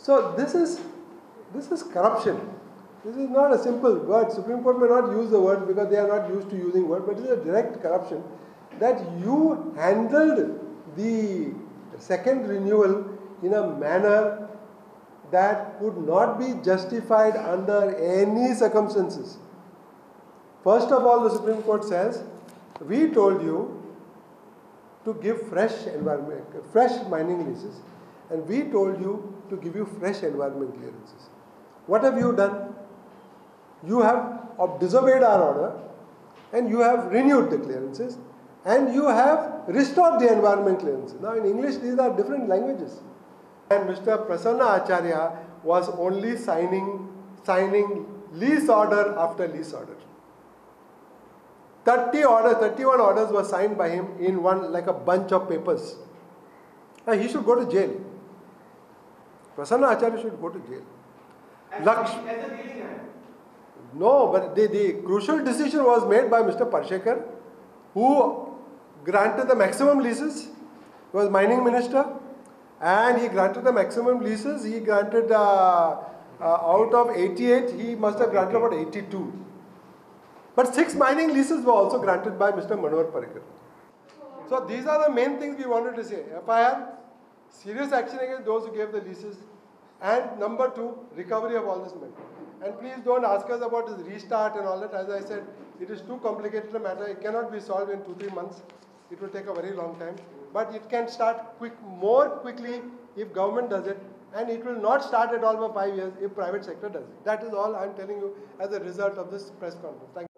So this is corruption. This is not a simple word. Supreme Court may not use the word because they are not used to using word, but it is a direct corruption that you handled the second renewal in a manner that would not be justified under any circumstances. First of all, the Supreme Court says, we told you to give fresh mining leases, and we told you to give you fresh environment clearances. What have you done? You have disobeyed our order, and you have renewed the clearances, and you have restored the environment clearances. Now in English these are different languages. And Mr. Prasanna Acharya was only signing lease order after lease order. 31 orders were signed by him in one, like a bunch of papers. Now he should go to jail. Prasanna Acharya should go to jail. No, but the crucial decision was made by Mr. Parsekar, who granted the maximum leases. He was mining minister, and he granted the maximum leases. He granted out of 88, he must have granted about 82. But 6 mining leases were also granted by Mr. Manohar Parrikar. So these are the main things we wanted to say. FIR, serious action against those who gave the leases, and number 2, recovery of all this money. And please don't ask us about this restart and all that. As I said, it is too complicated a matter. It cannot be solved in 2-3 months. It will take a very long time. But it can start more quickly if government does it. And it will not start at all for 5 years if private sector does it. That is all I am telling you as a result of this press conference. Thank you.